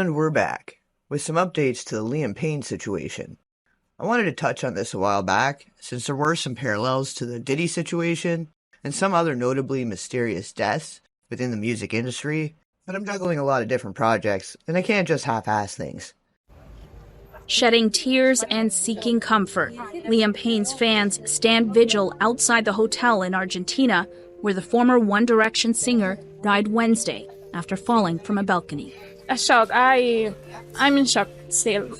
And we're back with some updates to the Liam Payne situation. I wanted to touch on this a while back, since there were some parallels to the Diddy situation and some other notably mysterious deaths within the music industry, but I'm juggling a lot of different projects, and I can't just half-ass things. Shedding tears and seeking comfort, Liam Payne's fans stand vigil outside the hotel in Argentina, where the former One Direction singer died Wednesday after falling from a balcony. A shock. I'm in shock still.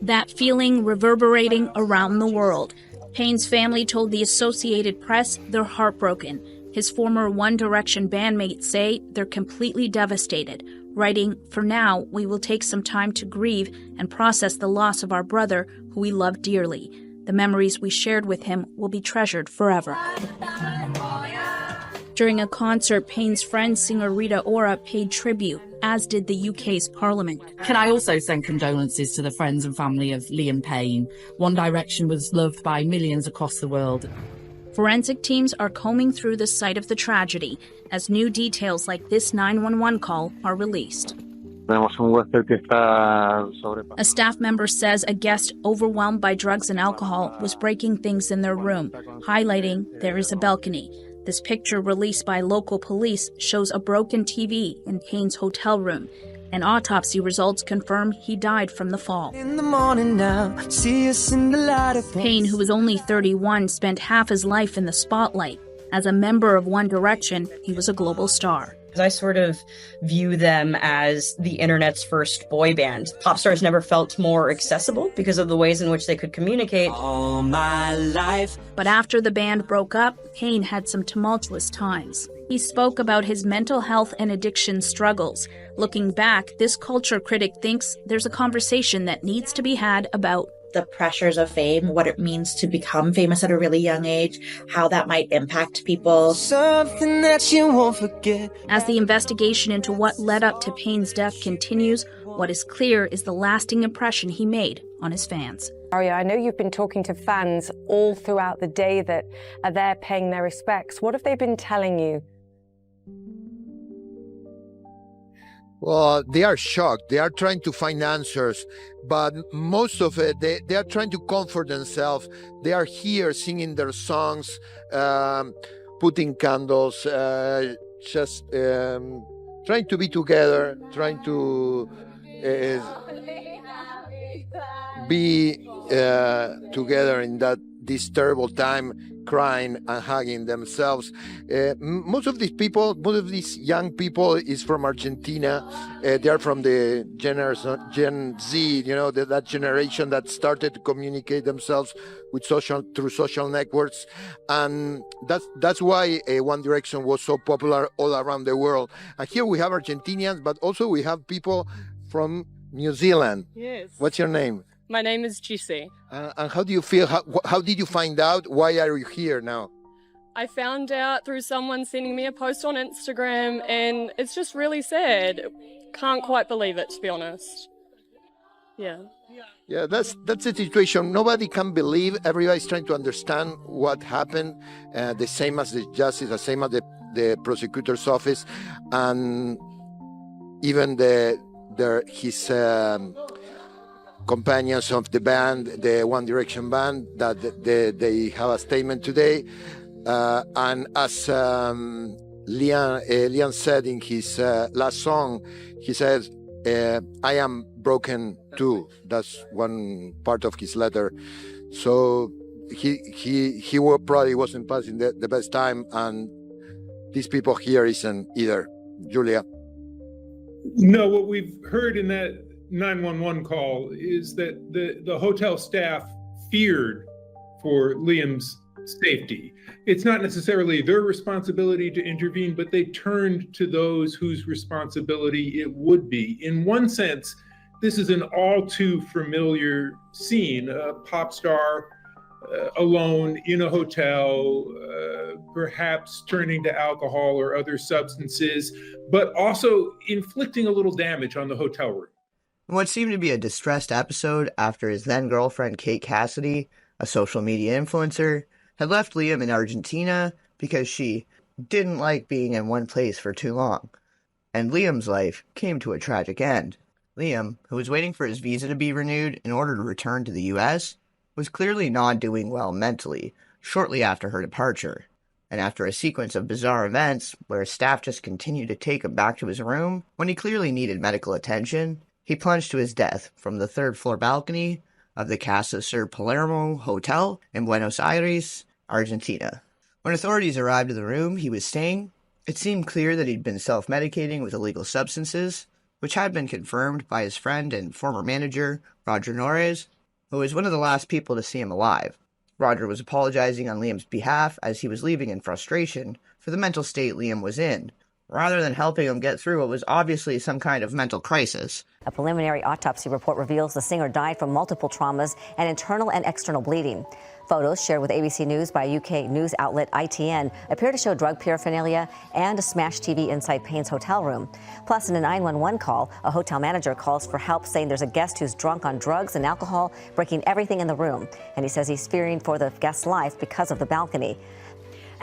That feeling reverberating around the world. Payne's family told the Associated Press they're heartbroken. His former One Direction bandmates say they're completely devastated, writing, "For now, we will take some time to grieve and process the loss of our brother, who we love dearly. The memories we shared with him will be treasured forever." During a concert, Payne's friend singer Rita Ora paid tribute, as did the UK's Parliament. Can I also send condolences to the friends and family of Liam Payne? One Direction was loved by millions across the world. Forensic teams are combing through the site of the tragedy as new details like this 911 call are released. A staff member says a guest overwhelmed by drugs and alcohol was breaking things in their room, highlighting there is a balcony. This picture released by local police shows a broken TV in Payne's hotel room, and autopsy results confirm he died from the fall. In the morning now, see us in the light of Payne, who was only 31, spent half his life in the spotlight. As a member of One Direction, he was a global star. I sort of view them as the internet's first boy band. Pop stars never felt more accessible because of the ways in which they could communicate. all my life. But after the band broke up, Payne had some tumultuous times. He spoke about his mental health and addiction struggles. Looking back, this culture critic thinks there's a conversation that needs to be had about the pressures of fame, what it means to become famous at a really young age, how that might impact people. Something that you won't forget. As the investigation into what led up to Payne's death continues, what is clear is the lasting impression he made on his fans. Aria, I know you've been talking to fans all throughout the day that are there paying their respects. What have they been telling you? Well, they are shocked. They are trying to find answers, but most of it, they are trying to comfort themselves. They are here singing their songs, putting candles, just trying to be together, trying to be together in this terrible time, crying and hugging themselves. Most of these young people is from Argentina. They are from the Gen Z, that generation that started to communicate themselves with through social networks. And that's why One Direction was so popular all around the world. And here we have Argentinians, but also we have people from New Zealand. Yes. What's your name? My name is Gise. And how do you feel? How did you find out? Why are you here now? I found out through someone sending me a post on Instagram, and it's just really sad. Can't quite believe it, to be honest. Yeah. Yeah, that's the situation. Nobody can believe. Everybody's trying to understand what happened. The same as the justice, the same as the prosecutor's office, and even his companions of the band, the One Direction band, that they have a statement today. And as Liam said in his last song, he says, I am broken too. That's one part of his letter. So he probably wasn't passing the best time, and these people here isn't either. Julia? No, what we've heard in that 911 call is that the hotel staff feared for Liam's safety. It's not necessarily their responsibility to intervene, but they turned to those whose responsibility it would be. In one sense, this is an all too familiar scene, a pop star alone in a hotel, perhaps turning to alcohol or other substances, but also inflicting a little damage on the hotel room. What seemed to be a distressed episode after his then-girlfriend Kate Cassidy, a social media influencer, had left Liam in Argentina because she didn't like being in one place for too long, and Liam's life came to a tragic end. Liam, who was waiting for his visa to be renewed in order to return to the US, was clearly not doing well mentally shortly after her departure, and after a sequence of bizarre events where staff just continued to take him back to his room when he clearly needed medical attention, he plunged to his death from the third-floor balcony of the Casa Sur Palermo Hotel in Buenos Aires, Argentina. When authorities arrived at the room he was staying, it seemed clear that he'd been self-medicating with illegal substances, which had been confirmed by his friend and former manager, Roger Norris, who was one of the last people to see him alive. Roger was apologizing on Liam's behalf as he was leaving in frustration for the mental state Liam was in, rather than helping him get through what was obviously some kind of mental crisis. A preliminary autopsy report reveals the singer died from multiple traumas and internal and external bleeding. Photos shared with ABC News by UK news outlet ITN appear to show drug paraphernalia and a smashed TV inside Payne's hotel room. Plus, in a 911 call, a hotel manager calls for help, saying there's a guest who's drunk on drugs and alcohol, breaking everything in the room. And he says he's fearing for the guest's life because of the balcony.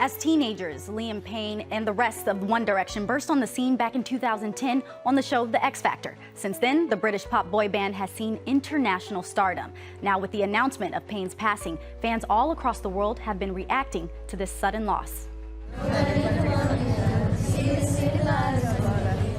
As teenagers, Liam Payne and the rest of One Direction burst on the scene back in 2010 on the show The X Factor. Since then, the British pop boy band has seen international stardom. Now, with the announcement of Payne's passing, fans all across the world have been reacting to this sudden loss.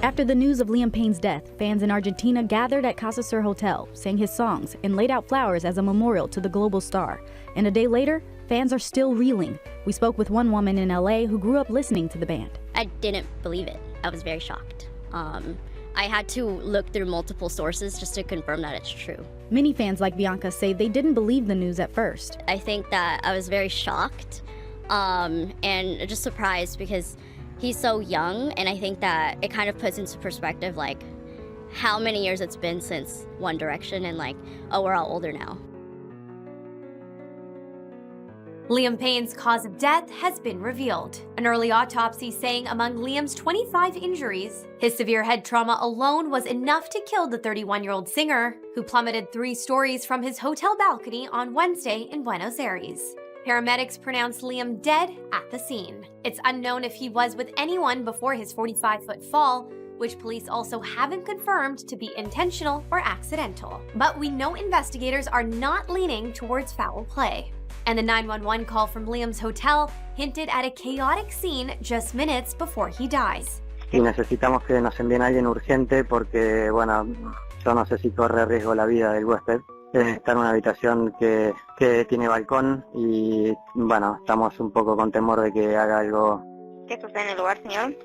After the news of Liam Payne's death, fans in Argentina gathered at Casa Sur Hotel, sang his songs, and laid out flowers as a memorial to the global star. And a day later, fans are still reeling. We spoke with one woman in LA who grew up listening to the band. I didn't believe it. I was very shocked. I had to look through multiple sources just to confirm that it's true. Many fans like Bianca say they didn't believe the news at first. I think that I was very shocked and just surprised because he's so young, and I think that it kind of puts into perspective like how many years it's been since One Direction, and like, oh, we're all older now. Liam Payne's cause of death has been revealed. An early autopsy saying among Liam's 25 injuries, his severe head trauma alone was enough to kill the 31-year-old singer, who plummeted 3 stories from his hotel balcony on Wednesday in Buenos Aires. Paramedics pronounced Liam dead at the scene. It's unknown if he was with anyone before his 45-foot fall, which police also haven't confirmed to be intentional or accidental. But we know investigators are not leaning towards foul play. And the 911 call from Liam's hotel hinted at a chaotic scene just minutes before he dies. Y necesitamos que nos envíen a alguien urgente porque, bueno, yo no sé si corre riesgo la vida del huésped. Está en una habitación que tiene balcón y, bueno, estamos un poco con temor de que haga algo. ¿Qué sucede en el lugar, señor?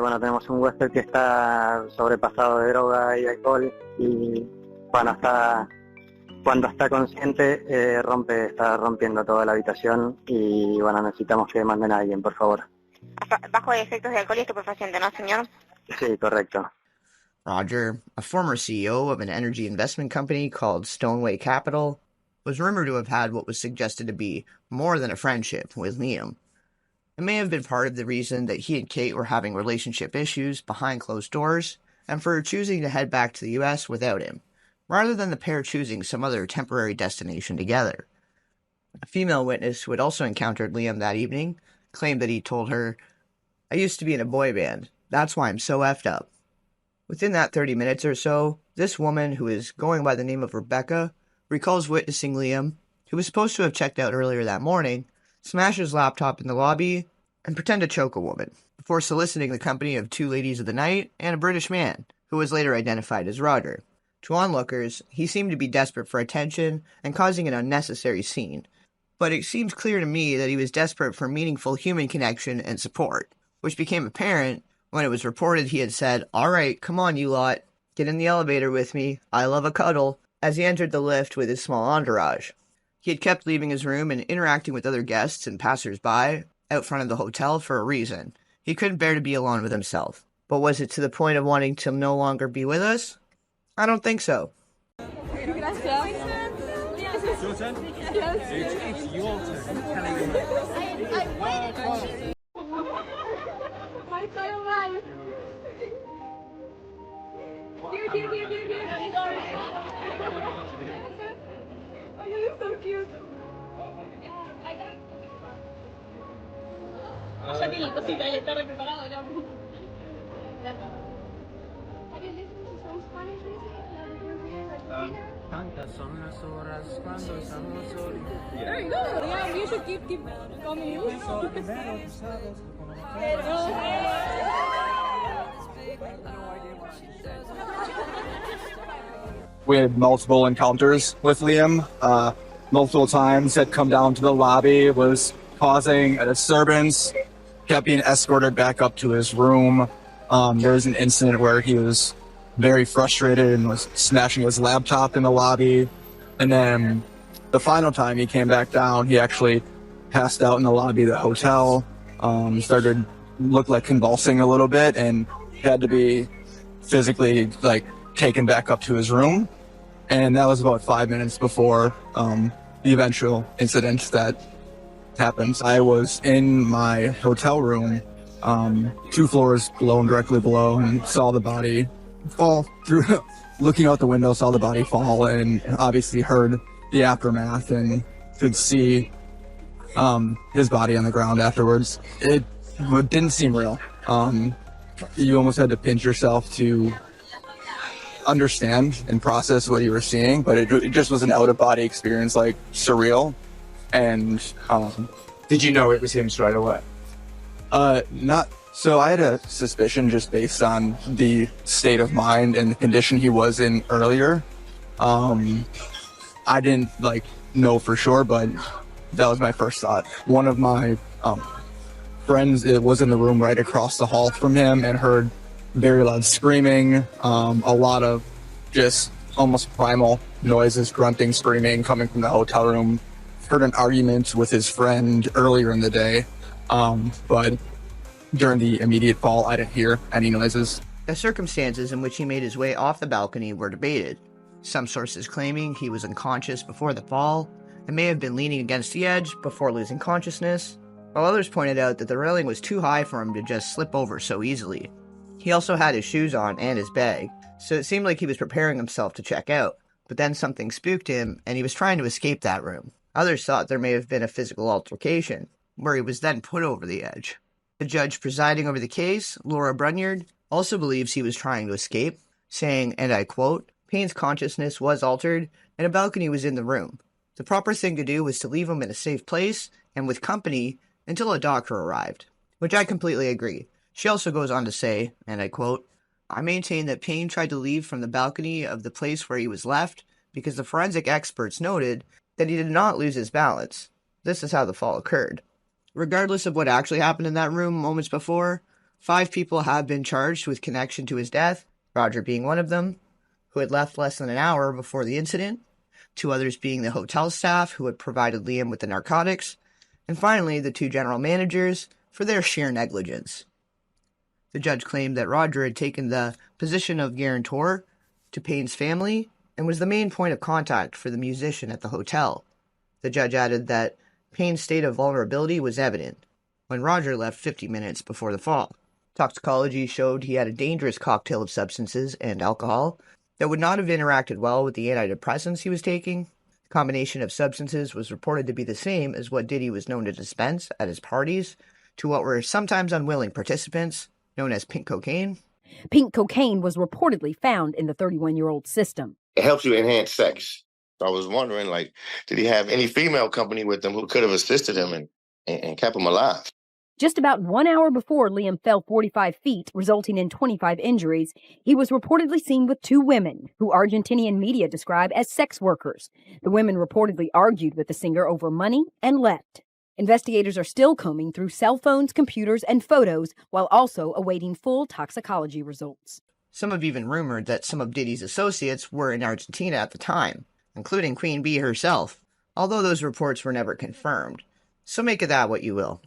Bueno, tenemos un huésped que está sobrepasado de droga y alcohol y, bueno, cuando está consciente está rompiendo toda la habitación y, bueno, necesitamos que manden a alguien, por favor. Bajo efectos de alcohol y estupefaciente, ¿no, señor? Sí, correcto. Roger, a former CEO of an energy investment company called Stoneway Capital, was rumored to have had what was suggested to be more than a friendship with Liam. It may have been part of the reason that he and Kate were having relationship issues behind closed doors, and for choosing to head back to the US without him, rather than the pair choosing some other temporary destination together. A female witness who had also encountered Liam that evening claimed that he told her, "I used to be in a boy band. That's why I'm so effed up." Within that 30 minutes or so, this woman, who is going by the name of Rebecca, recalls witnessing Liam, who was supposed to have checked out earlier that morning, smash his laptop in the lobby and pretend to choke a woman, before soliciting the company of 2 ladies of the night and a British man, who was later identified as Roger. To onlookers, he seemed to be desperate for attention and causing an unnecessary scene, but it seems clear to me that he was desperate for meaningful human connection and support, which became apparent when it was reported he had said, "All right, come on you lot, get in the elevator with me, I love a cuddle," as he entered the lift with his small entourage. He had kept leaving his room and interacting with other guests and passers-by out front of the hotel for a reason. He couldn't bear to be alone with himself. But was it to the point of wanting to no longer be with us? I don't think so. Ya tiene cosita y está re preparado, ¿no? There you go. Yeah, you should keep coming. We had multiple encounters with Liam. Multiple times had come down to the lobby, was causing a disturbance, kept being escorted back up to his room. There was an incident where he was very frustrated and was smashing his laptop in the lobby. And then the final time he came back down, he actually passed out in the lobby of the hotel, looked like convulsing a little bit, and had to be physically taken back up to his room. And that was about 5 minutes before the eventual incident that happened. I was in my hotel room, 2 floors directly below, and saw the body fall through. Looking out the window, saw the body fall, and obviously heard the aftermath and could see his body on the ground afterwards. It didn't seem real. You almost had to pinch yourself to understand and process what you were seeing, but it just was an out-of-body experience, like surreal. And did you know it was him straight away? Not so. I had a suspicion just based on the state of mind and the condition he was in earlier. I didn't know for sure, but that was my first thought. One of my friends was in the room right across the hall from him and heard very loud screaming, a lot of just almost primal noises, grunting, screaming coming from the hotel room. Heard an argument with his friend earlier in the day, but during the immediate fall, I didn't hear any noises. The circumstances in which he made his way off the balcony were debated. Some sources claiming he was unconscious before the fall and may have been leaning against the edge before losing consciousness, while others pointed out that the railing was too high for him to just slip over so easily. He also had his shoes on and his bag, so it seemed like he was preparing himself to check out, but then something spooked him and he was trying to escape that room. Others thought there may have been a physical altercation, where he was then put over the edge. The judge presiding over the case, Laura Brunyard, also believes he was trying to escape, saying, and I quote, "Payne's consciousness was altered and a balcony was in the room. The proper thing to do was to leave him in a safe place and with company until a doctor arrived," which I completely agree. She also goes on to say, and I quote, "I maintain that Payne tried to leave from the balcony of the place where he was left because the forensic experts noted that he did not lose his balance. This is how the fall occurred." Regardless of what actually happened in that room moments before, 5 people have been charged with connection to his death, Roger being one of them, who had left less than an hour before the incident, 2 others being the hotel staff who had provided Liam with the narcotics, and finally the 2 general managers for their sheer negligence. The judge claimed that Roger had taken the position of guarantor to Payne's family and was the main point of contact for the musician at the hotel. The judge added that Payne's state of vulnerability was evident when Roger left 50 minutes before the fall. Toxicology showed he had a dangerous cocktail of substances and alcohol that would not have interacted well with the antidepressants he was taking. The combination of substances was reported to be the same as what Diddy was known to dispense at his parties to what were sometimes unwilling participants, known as pink cocaine. Pink cocaine was reportedly found in the 31-year-old's system. It helps you enhance sex. So I was wondering, did he have any female company with him who could have assisted him and kept him alive? Just about 1 hour before Liam fell 45 feet, resulting in 25 injuries, he was reportedly seen with 2 women, who Argentinian media describe as sex workers. The women reportedly argued with the singer over money and left. Investigators are still combing through cell phones, computers, and photos while also awaiting full toxicology results. Some have even rumored that some of Diddy's associates were in Argentina at the time, including Queen Bee herself, although those reports were never confirmed. So make of that what you will.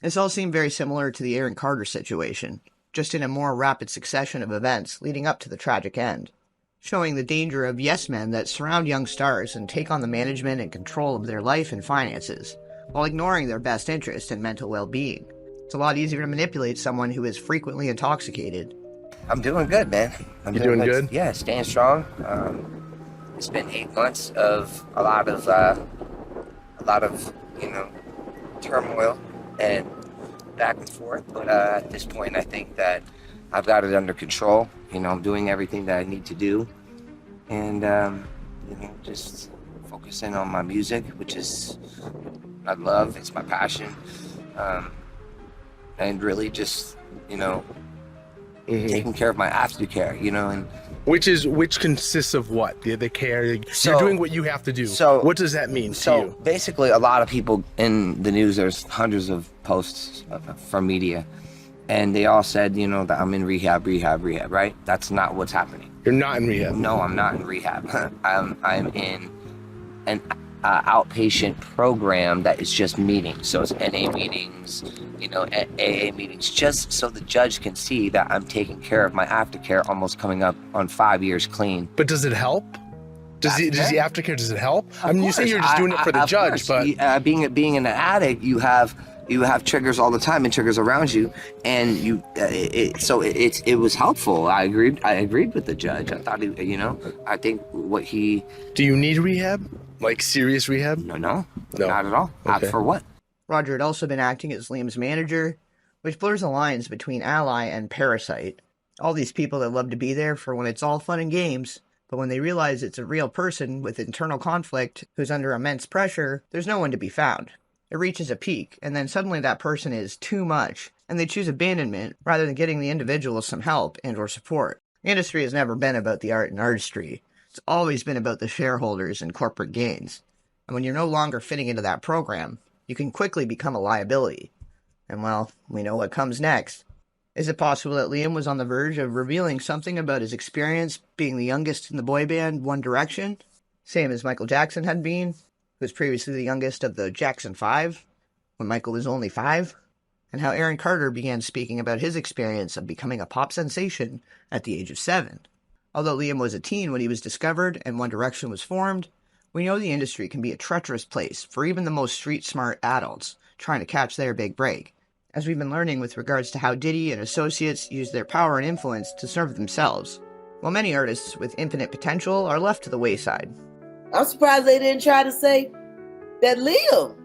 This all seemed very similar to the Aaron Carter situation, just in a more rapid succession of events leading up to the tragic end, showing the danger of yes-men that surround young stars and take on the management and control of their life and finances, while ignoring their best interest and mental well-being. It's a lot easier to manipulate someone who is frequently intoxicated. I'm doing good, man. You doing good? Yeah, staying strong. It's been 8 months of a lot of turmoil and back and forth. But at this point, I think that I've got it under control. I'm doing everything that I need to do, and just focusing on my music, which is I love. It's my passion, and really just taking care of my aftercare, and which consists of what? The care. You're doing what you have to do. So what does that mean to you? Basically, a lot of people in the news, there's hundreds of posts from media, and they all said, that I'm in rehab, right? That's not what's happening. You're not in rehab. No, I'm not in rehab. I'm in an outpatient program that is just meetings. So it's NA meetings, AA meetings, just so the judge can see that I'm taking care of my aftercare, almost coming up on 5 years clean. But does it help? Does the aftercare, does it help? I mean, you say you're just doing it for the judge, but being an addict, you have triggers all the time and triggers around you, and it was helpful. I agreed with the judge. I thought I think what he. Do you need rehab? Like serious rehab? No, not at all. Okay. For what? Roger had also been acting as Liam's manager, which blurs the lines between ally and parasite. All these people that love to be there for when it's all fun and games, but when they realize it's a real person with internal conflict who's under immense pressure, there's no one to be found. It reaches a peak, and then suddenly that person is too much, and they choose abandonment rather than getting the individual some help and or support. The industry has never been about the art and artistry. It's always been about the shareholders and corporate gains. And when you're no longer fitting into that program, you can quickly become a liability. And well, we know what comes next. Is it possible that Liam was on the verge of revealing something about his experience being the youngest in the boy band One Direction? Same as Michael Jackson had been, who was previously the youngest of the Jackson 5, when Michael was only 5? And how Aaron Carter began speaking about his experience of becoming a pop sensation at the age of 7. Although Liam was a teen when he was discovered and One Direction was formed, we know the industry can be a treacherous place for even the most street-smart adults trying to catch their big break, as we've been learning with regards to how Diddy and associates use their power and influence to serve themselves, while many artists with infinite potential are left to the wayside. I'm surprised they didn't try to say that Liam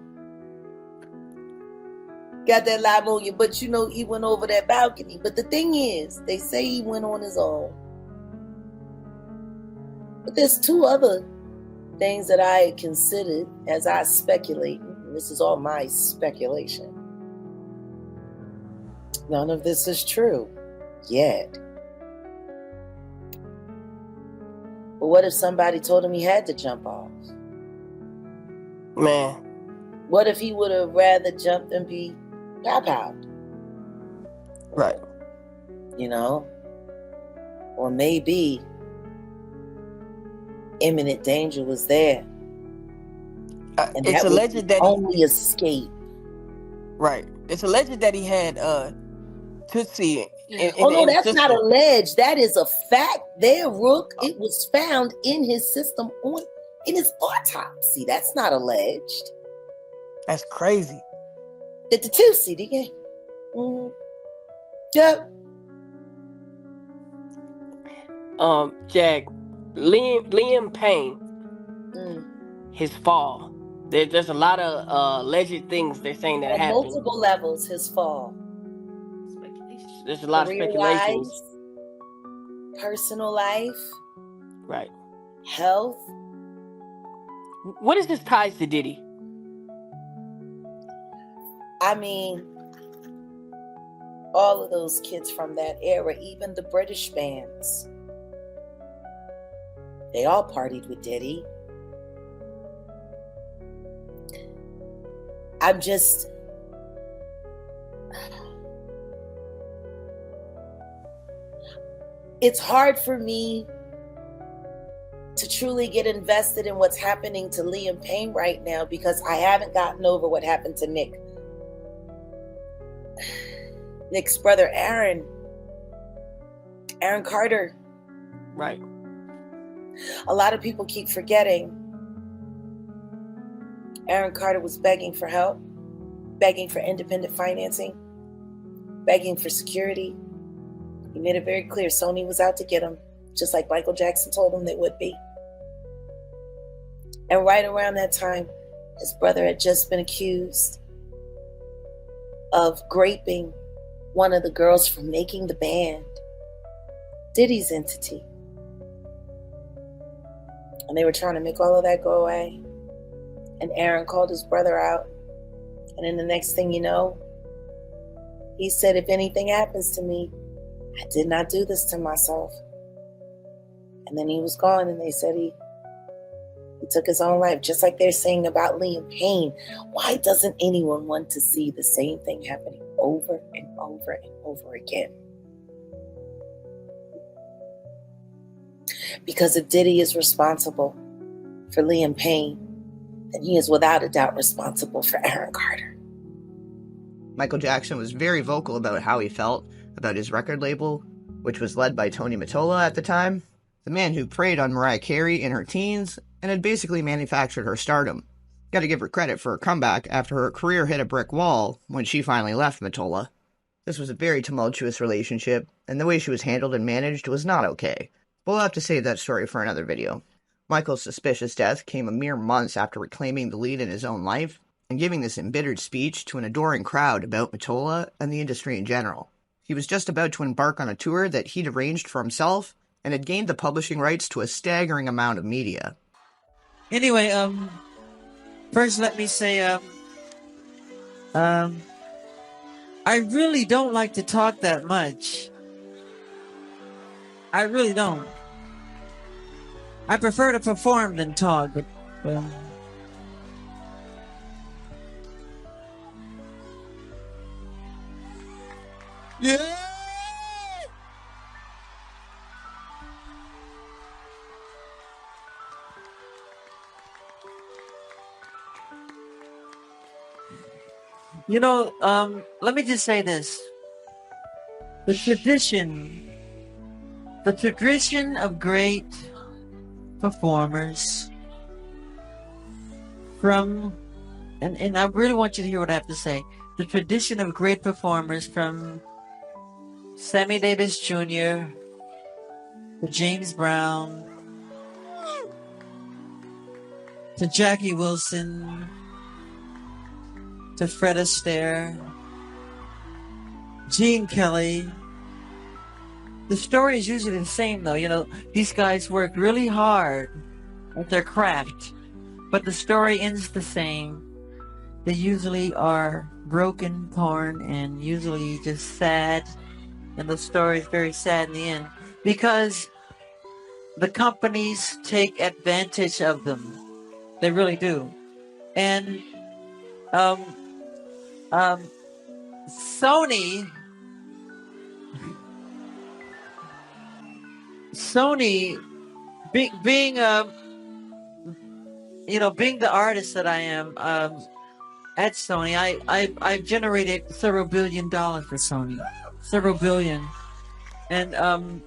got that live on you, but he went over that balcony. But the thing is, they say he went on his own. But there's 2 other things that I considered as I speculate. This is all my speculation. None of this is true yet. But what if somebody told him he had to jump off? Man. What if he would have rather jumped and be pop-out? Right. Or maybe imminent danger was there. And it's alleged that only escape. Right. It's alleged that he had Tootsie. No, that's not alleged. That is a fact. There, Rook. It was found in his system in his autopsy. That's not alleged. That's crazy. The Tootsie, the game. Mm-hmm. Yep. Jack, Liam Payne, his fall. There's a lot of alleged things they're saying that happened. Multiple levels, his fall. There's a lot of speculations. Personal life. Right. Health. What is his ties to Diddy? I mean, all of those kids from that era, even the British bands, they all partied with Diddy. It's hard for me to truly get invested in what's happening to Liam Payne right now because I haven't gotten over what happened to Nick. Nick's brother, Aaron Carter. Right. A lot of people keep forgetting Aaron Carter was begging for help, begging for independent financing, begging for security. He made it very clear Sony was out to get him, just like Michael Jackson told him they would be. And right around that time, his brother had just been accused of raping one of the girls from making the band. Diddy's entity. And they were trying to make all of that go away. And Aaron called his brother out. And then the next thing you know, he said, if anything happens to me, I did not do this to myself. And then he was gone, and they said he took his own life, just like they're saying about Liam Payne. Why doesn't anyone want to see the same thing happening over and over and over again? Because if Diddy is responsible for Liam Payne, then he is without a doubt responsible for Aaron Carter. Michael Jackson was very vocal about how he felt about his record label, which was led by Tony Mottola at the time, the man who preyed on Mariah Carey in her teens and had basically manufactured her stardom. Gotta give her credit for her comeback after her career hit a brick wall when she finally left Mottola. This was a very tumultuous relationship, and the way she was handled and managed was not okay. But we'll have to save that story for another video. Michael's suspicious death came a mere months after reclaiming the lead in his own life and giving this embittered speech to an adoring crowd about Mottola and the industry in general. He was just about to embark on a tour that he'd arranged for himself and had gained the publishing rights to a staggering amount of media. Anyway, first let me say, I really don't like to talk that much. I really don't. I prefer to perform than talk, but yeah. You know, let me just say this. The tradition of great performers from, and I really want you to hear what I have to say. The tradition of great performers from Sammy Davis Jr. to James Brown to Jackie Wilson to Fred Astaire, Gene Kelly. The story is usually the same, though. You know, these guys work really hard at their craft, but the story ends the same. They usually are broken, torn, and usually just sad. And the story is very sad in the end because the companies take advantage of them. They really do. And Sony, being being the artist that I am at Sony, I've generated several $1 billion for Sony, several billion, and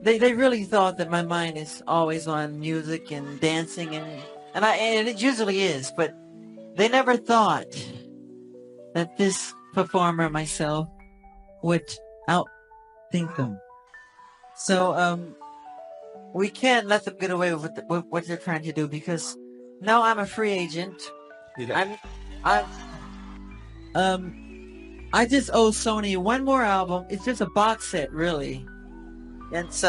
they really thought that my mind is always on music and dancing and it usually is, but they never thought that this performer myself would outthink them. So we can't let them get away with what they're trying to do because now I'm a free agent. Yeah. I just owe Sony one more album. It's just a box set, really. It's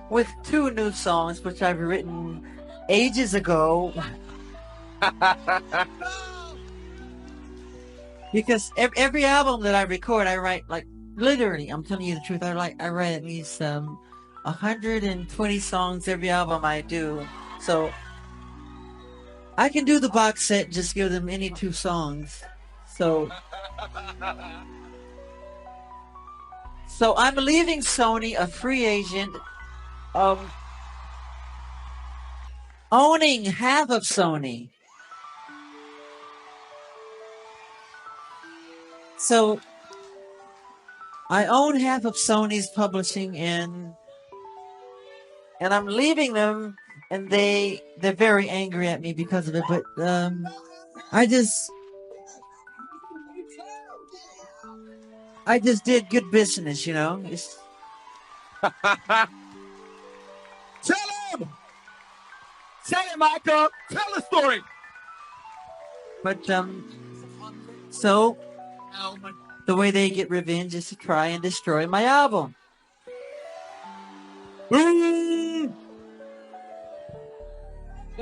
with 2 new songs which I've written ages ago. Because every album that I record, I write, like, literally, I'm telling you the truth, I write at least 120 songs every album I do. So I can do the box set, just give them any 2 songs. So I'm leaving Sony a free agent, owning half of Sony. So I own half of Sony's publishing, and I'm leaving them, and they're very angry at me because of it. But I just did good business, you know. Tell him! Say it, Michael! Tell the story! But so the way they get revenge is to try and destroy my album.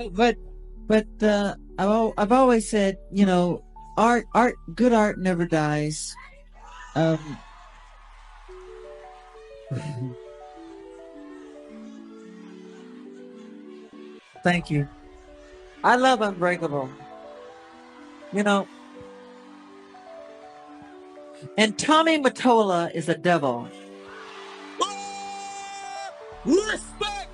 But I've always said, you know, good art never dies. Thank you. I love Unbreakable. You know, and Tommy Mottola is a devil. Respect!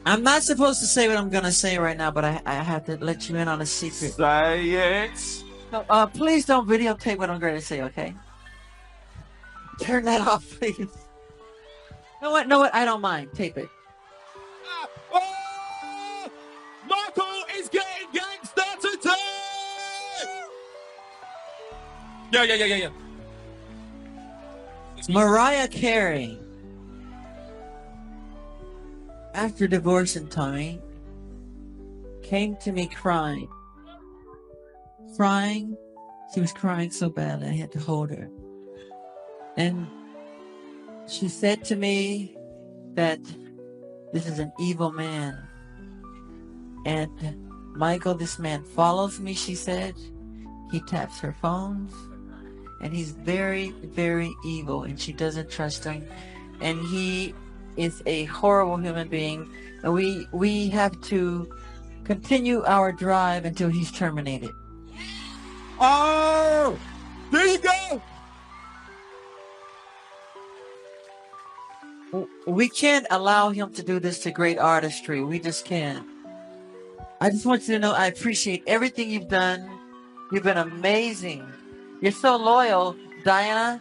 I'm not supposed to say what I'm gonna say right now, but I have to let you in on a secret. Say it! No, please don't videotape what I'm going to say, okay? Turn that off, please. No, what? I don't mind. Tape it. Oh! Michael is getting gangster today! Yeah. Mariah Carey, after divorcing Tommy, came to me crying. She was crying so bad I had to hold her. And she said to me that this is an evil man. And Michael, this man follows me, she said. He taps her phones. And he's very, very evil. And she doesn't trust him. And he is a horrible human being. And we have to continue our drive until he's terminated. Oh! There you go! We can't allow him to do this to great artistry. We just can't. I just want you to know I appreciate everything you've done. You've been amazing. You're so loyal, Diana.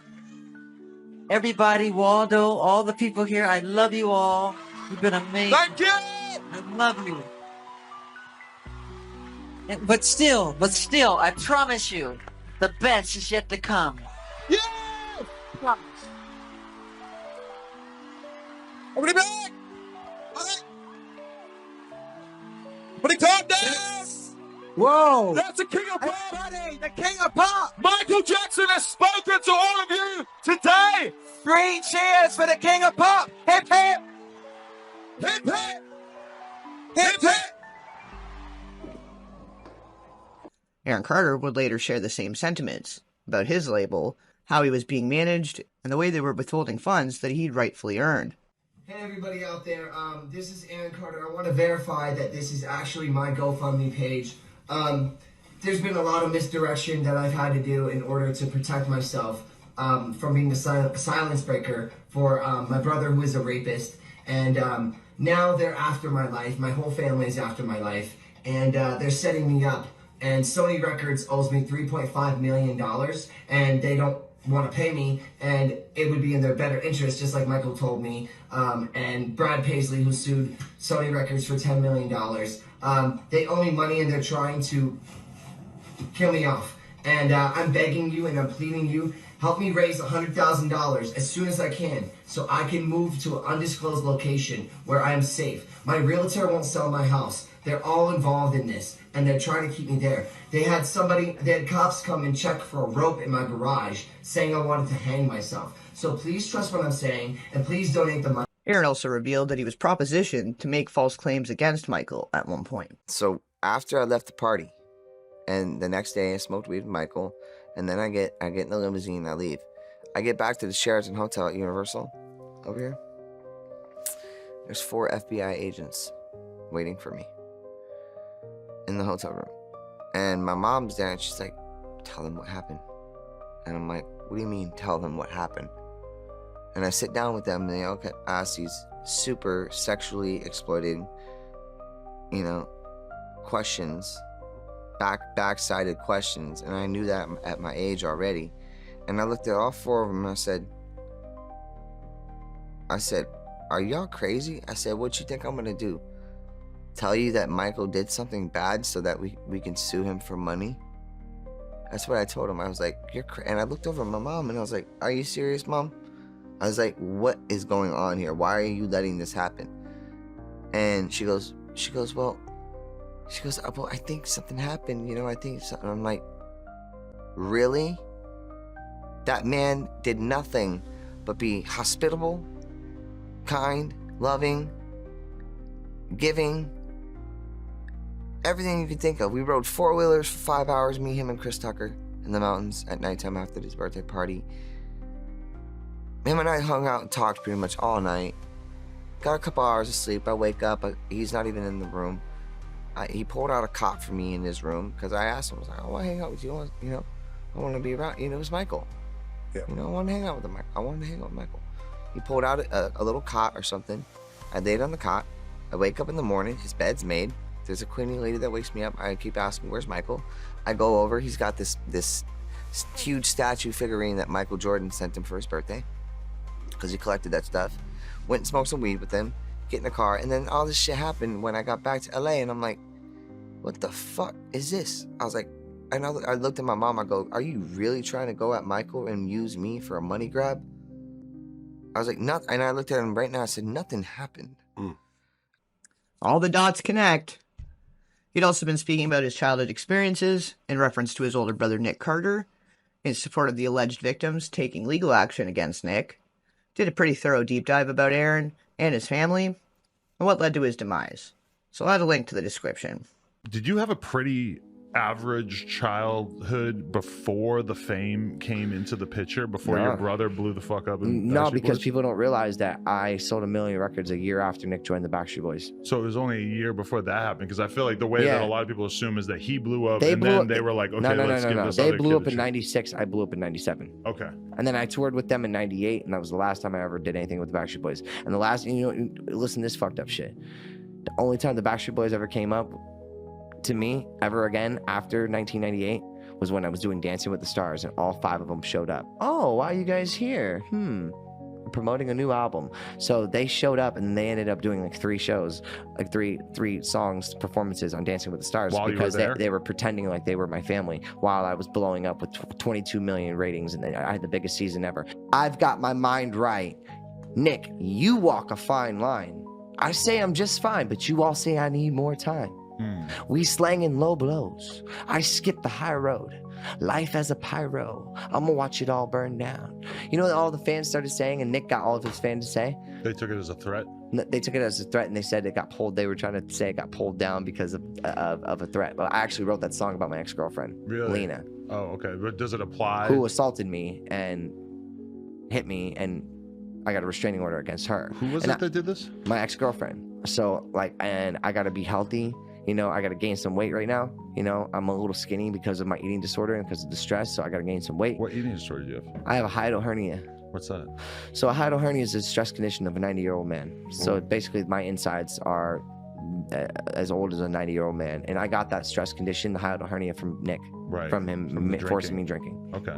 Everybody, Waldo, all the people here, I love you all. You've been amazing. Thank you! I love you. But still, I promise you, the best is yet to come. Yeah! Promise. Everybody back! Alright. Put it calm down! Whoa! That's the king of pop! Everybody, the king of pop! Michael Jackson has spoken to all of you today! 3 cheers for the king of pop! Hip hip! Hip hip! Hip hip! Aaron Carter would later share the same sentiments about his label, how he was being managed, and the way they were withholding funds that he'd rightfully earned. Hey everybody out there, this is Aaron Carter. I want to verify that this is actually my GoFundMe page. There's been a lot of misdirection that I've had to do in order to protect myself from being a silence breaker for my brother who is a rapist. And now they're after my life. My whole family is after my life. And they're setting me up. And Sony Records owes me $3.5 million, and they don't want to pay me, and it would be in their better interest, just like Michael told me. And Brad Paisley, who sued Sony Records for $10 million, they owe me money, and they're trying to kill me off. And I'm begging you, and I'm pleading you, help me raise $100,000 as soon as I can, so I can move to an undisclosed location where I am safe. My realtor won't sell my house. They're all involved in this, and they're trying to keep me there. They had cops come and check for a rope in my garage, saying I wanted to hang myself. So please trust what I'm saying, and please donate the money. Aaron also revealed that he was propositioned to make false claims against Michael at one point. So after I left the party, and the next day I smoked weed with Michael, and then I get in the limousine and I leave. I get back to the Sheraton Hotel at Universal over here. There's 4 FBI agents waiting for me in the hotel room. And my mom's there and she's like, tell them what happened. And I'm like, what do you mean tell them what happened? And I sit down with them and they all ask these super sexually exploited, questions, back-sided questions. And I knew that at my age already. And I looked at all 4 of them and I said, are y'all crazy? I said, what you think I'm gonna do? Tell you that Michael did something bad so that we can sue him for money? That's what I told him. I was like, and I looked over at my mom and I was like, are you serious, Mom? I was like, what is going on here? Why are you letting this happen? And she goes, well, I think something happened, I think something. I'm like, really? That man did nothing but be hospitable, kind, loving, giving, everything you could think of. We rode 4-wheelers for 5 hours, me, him, and Chris Tucker in the mountains at nighttime after his birthday party. Him and I hung out and talked pretty much all night. Got a couple hours of sleep. I wake up, he's not even in the room. He pulled out a cot for me in his room because I asked him, I was like, I want to hang out with you. I want to be around. It was Michael. Yeah. I want to hang out with him. I wanted to hang out with Michael. He pulled out a little cot or something. I laid on the cot. I wake up in the morning. His bed's made. There's a cleaning lady that wakes me up. I keep asking, where's Michael? I go over. He's got this huge statue figurine that Michael Jordan sent him for his birthday because he collected that stuff. Went and smoked some weed with him. Get in the car. And then all this shit happened when I got back to LA. And I'm like, what the fuck is this? I was like, and I looked at my mom. I go, are you really trying to go at Michael and use me for a money grab? I was like, nothing. And I looked at him right now. I said, nothing happened. All the dots connect. He'd also been speaking about his childhood experiences in reference to his older brother, Nick Carter, in support of the alleged victims taking legal action against Nick. Did a pretty thorough deep dive about Aaron and his family and what led to his demise. So I'll add a link to the description. Did you have a pretty average childhood before the fame came into the picture, before your brother blew the fuck up? No, because people don't realize that I sold 1 million records a year after Nick joined the Backstreet Boys. So it was only a year before that happened, because I feel like the way that a lot of people assume is that he blew up, and then they were like, okay, let's give this They other blew kid up in 96, I blew up in 97. Okay. And then I toured with them in 98, and that was the last time I ever did anything with the Backstreet Boys. And the last, listen to this fucked up shit. The only time the Backstreet Boys ever came up to me ever again after 1998 was when I was doing Dancing with the Stars, and all 5 of them showed up. Oh, why are you guys here? Promoting a new album. So they showed up, and they ended up doing like 3 shows, like three songs, performances on Dancing with the Stars, because they were pretending like they were my family while I was blowing up with 22 million ratings, and I had the biggest season ever. I've got my mind right. Nick, you walk a fine line. I say I'm just fine, but you all say I need more time. We slanging low blows. I skip the high road. Life as a pyro. I'ma watch it all burn down. You know what all the fans started saying, and Nick got all of his fans to say? They took it as a threat? They took it as a threat, and they said it got pulled. They were trying to say it got pulled down because of a threat. But I actually wrote that song about my ex-girlfriend, Lena. Oh, okay. But does it apply? Who assaulted me and hit me, and I got a restraining order against her. Who was it that did this? My ex-girlfriend. So, and I gotta be healthy. I gotta gain some weight right now. I'm a little skinny because of my eating disorder and because of the stress, so I gotta gain some weight. What eating disorder do you have? I have a hiatal hernia. What's that? So a hiatal hernia is a stress condition of a 90-year-old man. So basically my insides are as old as a 90-year-old man. And I got that stress condition, the hiatal hernia, from Nick. Right. From him forcing me drinking. Okay.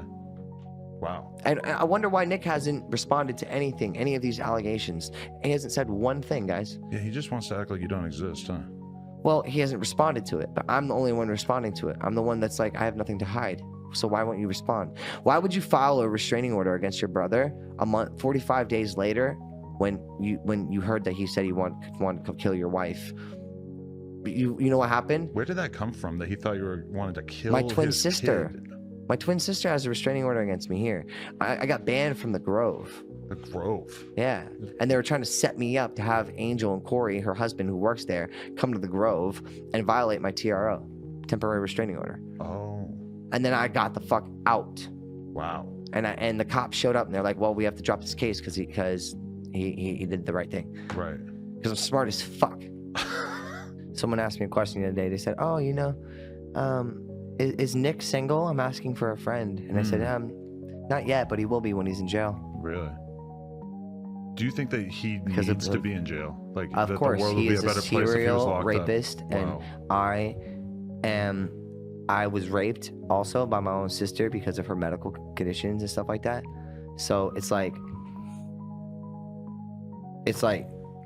Wow. And I wonder why Nick hasn't responded to anything, any of these allegations. He hasn't said one thing, guys. Yeah, he just wants to act like you don't exist, huh? Well, he hasn't responded to it, but I'm the only one responding to it. I'm the one that's like, I have nothing to hide. So why won't you respond? Why would you file a restraining order against your brother 45 days later when you heard that he said he wanted to kill your wife? You know what happened? Where did that come from, that he thought you wanted to kill my twin his sister? kid? My twin sister has a restraining order against me here. I got banned from the Grove. The Grove? Yeah. And they were trying to set me up to have Angel and Corey, her husband who works there, come to the Grove and violate my TRO, temporary restraining order. Oh. And then I got the fuck out. Wow. And the cops showed up and they're like, well, we have to drop this case because he did the right thing. Right. Because I'm smart as fuck. Someone asked me a question the other day. They said, oh, is Nick single? I'm asking for a friend. And I said, not yet, but he will be when he's in jail. Really? Do you think that he needs to be in jail? Like, of course, the world would he be is a better place if he was serial locked rapist, up? And I was raped also by my own sister because of her medical conditions and stuff like that. So it's like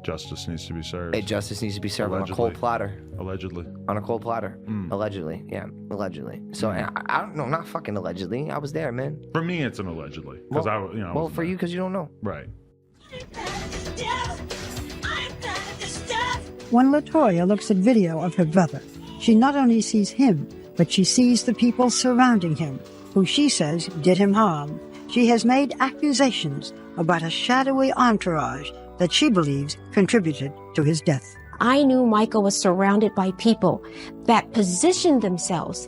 justice needs to be served. Justice needs to be served on a cold platter. Allegedly. On a cold platter. Allegedly. Yeah, allegedly. So I don't know, not fucking allegedly. I was there, man. For me, it's an allegedly. Well, for you, because you don't know. Right. When LaToya looks at video of her brother, she not only sees him, but she sees the people surrounding him, who she says did him harm. She has made accusations about a shadowy entourage that she believes contributed to his death. I knew Michael was surrounded by people that positioned themselves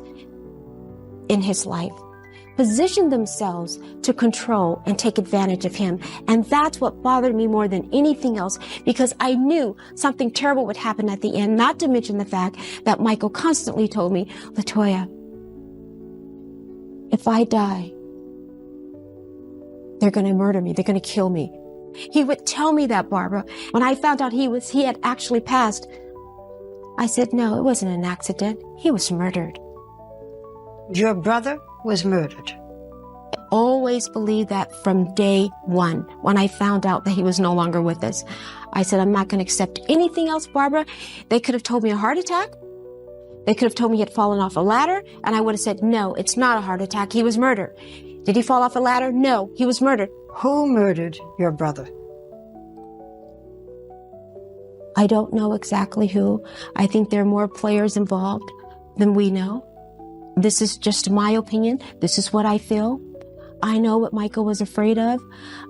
in his life, positioned themselves to control and take advantage of him. And that's what bothered me more than anything else, because I knew something terrible would happen at the end, not to mention the fact that Michael constantly told me, LaToya, if I die, they're going to murder me. They're going to kill me. He would tell me that, Barbara. When I found out he had actually passed, I said, no, it wasn't an accident. He was murdered. Your brother was murdered. I always believed that from day one, when I found out that he was no longer with us. I said, I'm not going to accept anything else, Barbara. They could have told me a heart attack. They could have told me he had fallen off a ladder, and I would have said, no, it's not a heart attack. He was murdered. Did he fall off a ladder? No, he was murdered. Who murdered your brother? I don't know exactly who. I think there are more players involved than we know. This is just my opinion. This is what I feel. I know what Michael was afraid of.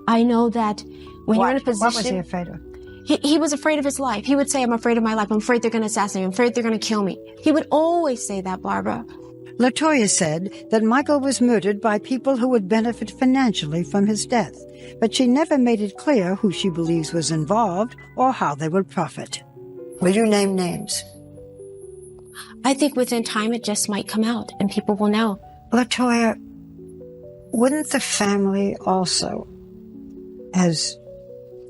I know that when you're in a position... What was he afraid of? He was afraid of his life. He would say, I'm afraid of my life. I'm afraid they're going to assassinate me. I'm afraid they're going to kill me. He would always say that, Barbara. LaToya said that Michael was murdered by people who would benefit financially from his death, but she never made it clear who she believes was involved or how they would profit. Will you name names? I think within time it just might come out and people will know. LaToya, wouldn't the family also, as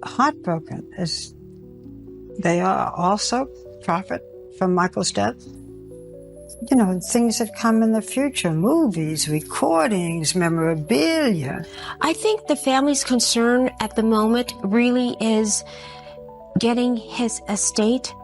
heartbroken as they are, also profit from Michael's death? You know, things that come in the future, movies, recordings, memorabilia. I think the family's concern at the moment really is getting his estate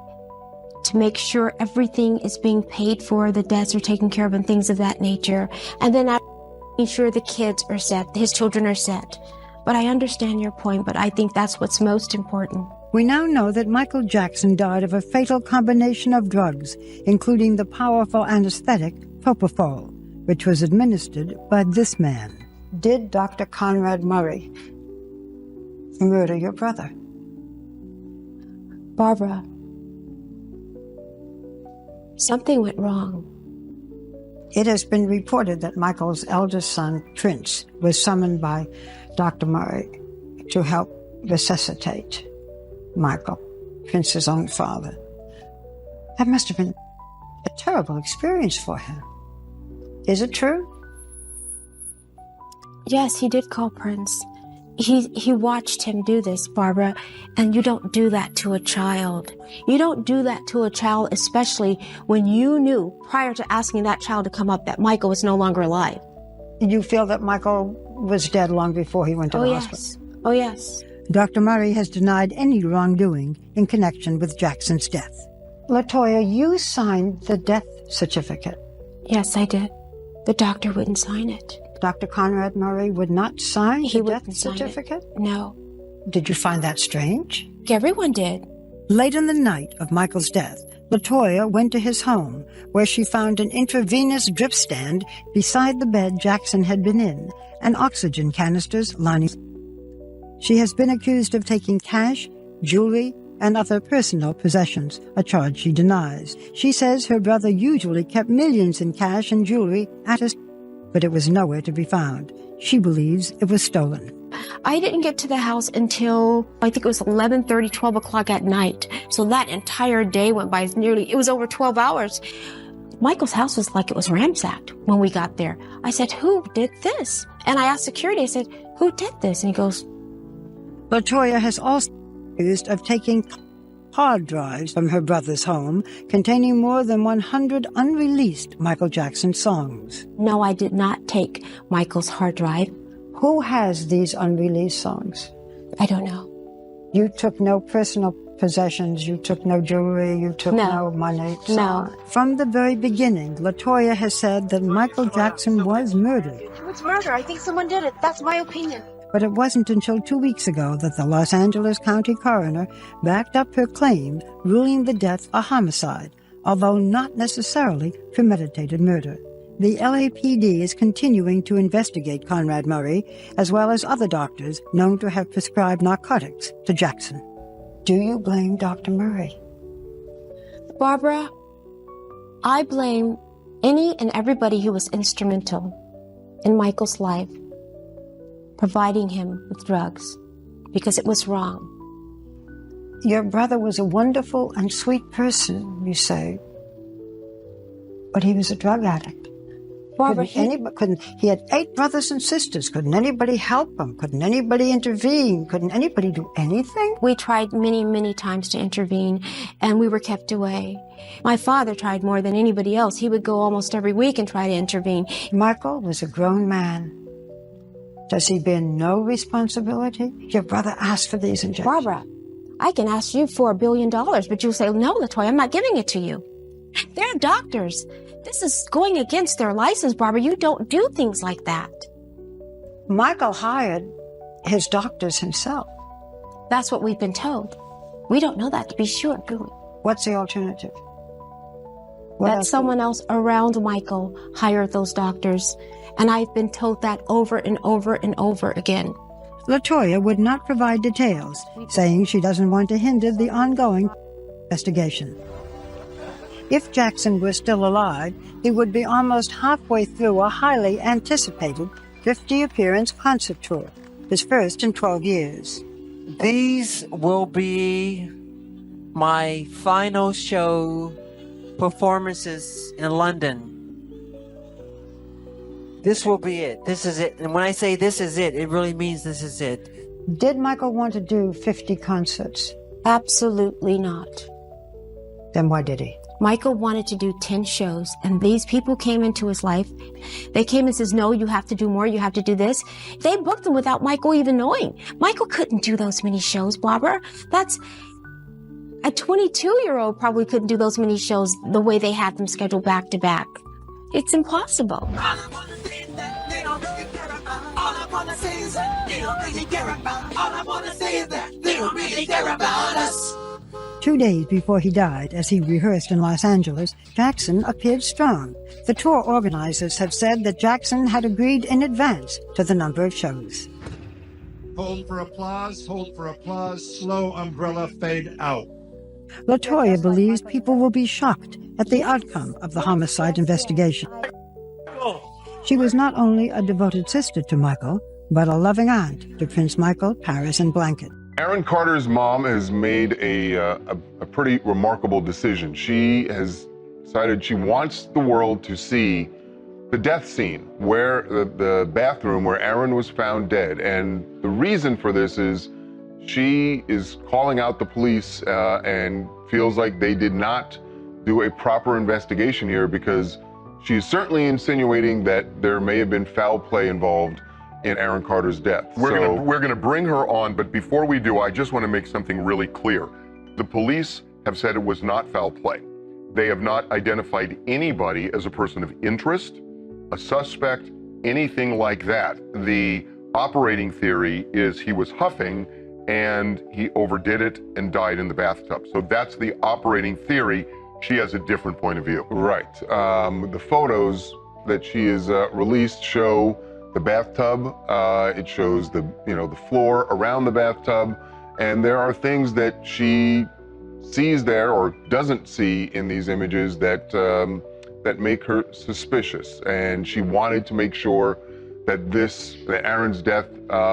to make sure everything is being paid for, the debts are taken care of and things of that nature. And then making sure the kids are set, his children are set. But I understand your point, but I think that's what's most important. We now know that Michael Jackson died of a fatal combination of drugs, including the powerful anesthetic propofol, which was administered by this man. Did Dr. Conrad Murray murder your brother? Barbara, something went wrong. It has been reported that Michael's eldest son, Prince, was summoned by Dr. Murray to help resuscitate Michael, Prince's own father. That must have been a terrible experience for him. Is it true? Yes, he did call Prince. He watched him do this, Barbara, and you don't do that to a child. You don't do that to a child, especially when you knew prior to asking that child to come up that Michael was no longer alive. You feel that Michael was dead long before he went to the hospital? Oh, yes. Dr. Murray has denied any wrongdoing in connection with Jackson's death. LaToya, you signed the death certificate. Yes, I did. The doctor wouldn't sign it. Dr. Conrad Murray would not sign the death certificate? No. Did you find that strange? Everyone did. Late in the night of Michael's death, LaToya went to his home, where she found an intravenous drip stand beside the bed Jackson had been in, and oxygen canisters lining. She has been accused of taking cash, jewelry, and other personal possessions, a charge she denies. She says her brother usually kept millions in cash and jewelry at his, but it was nowhere to be found. She believes it was stolen. I didn't get to the house until, I think it was 11:30, 12 o'clock at night. So that entire day went by it was over 12 hours. Michael's house was like it was ransacked when we got there. I said, who did this? And I asked security, I said, who did this? And he goes, LaToya has also been accused of taking hard drives from her brother's home containing more than 100 unreleased Michael Jackson songs. No, I did not take Michael's hard drive. Who has these unreleased songs? I don't know. You took no personal possessions, you took no jewelry, you took no money. No. From the very beginning, LaToya has said that Michael Jackson was murdered. It's murder. I think someone did it. That's my opinion. But it wasn't until 2 weeks ago that the Los Angeles County coroner backed up her claim, ruling the death a homicide, although not necessarily premeditated murder. The LAPD is continuing to investigate Conrad Murray, as well as other doctors known to have prescribed narcotics to Jackson. Do you blame Dr. Murray? Barbara, I blame any and everybody who was instrumental in Michael's life, providing him with drugs, because it was wrong. Your brother was a wonderful and sweet person, you say, but he was a drug addict. Barbara, he had 8 brothers and sisters. Couldn't anybody help him? Couldn't anybody intervene? Couldn't anybody do anything? We tried many, many times to intervene, and we were kept away. My father tried more than anybody else. He would go almost every week and try to intervene. Michael was a grown man. Does he bear no responsibility? Your brother asked for these injections. Barbara, I can ask you for $1 billion, but you'll say, no, LaToya, I'm not giving it to you. They're doctors. This is going against their license, Barbara. You don't do things like that. Michael hired his doctors himself. That's what we've been told. We don't know that to be sure, do we? What's the alternative? That someone else around Michael hired those doctors, and I've been told that over and over and over again. LaToya would not provide details, saying she doesn't want to hinder the ongoing investigation. If Jackson were still alive, he would be almost halfway through a highly anticipated 50-appearance concert tour, his first in 12 years. These will be my final show performances in London. This will be it. This is it. And when I say this is it really means this is it. Did Michael want to do 50 concerts? Absolutely not. Then why did he? Michael wanted to do 10 shows, and these people came into his life. They came and says, no, you have to do more, you have to do this. They booked them without Michael even knowing. Michael couldn't do those many shows, Barbara. That's a 22-year-old probably couldn't do those many shows the way they had them scheduled back to back. It's impossible. All I wanna say is that they don't really care about us. 2 days before he died, as he rehearsed in Los Angeles, Jackson appeared strong. The tour organizers have said that Jackson had agreed in advance to the number of shows. Hold for applause, slow umbrella fade out. LaToya believes people will be shocked at the outcome of the homicide investigation. She was not only a devoted sister to Michael, but a loving aunt to Prince Michael, Paris, and Blanket. Aaron Carter's mom has made a pretty remarkable decision. She has decided she wants the world to see the death scene, where the bathroom where Aaron was found dead. And the reason for this is she is calling out the police and feels like they did not do a proper investigation here, because she's certainly insinuating that there may have been foul play involved in Aaron Carter's death. We're gonna bring her on, but before we do, I just want to make something really clear. The police have said it was not foul play. They have not identified anybody as a person of interest, a suspect, anything like that. The operating theory is he was huffing and he overdid it and died in the bathtub. So that's the operating theory. She has a different point of view. Right. The photos that she has released show the bathtub. It shows the floor around the bathtub, and there are things that she sees there or doesn't see in these images that that make her suspicious. And she wanted to make sure that Aaron's death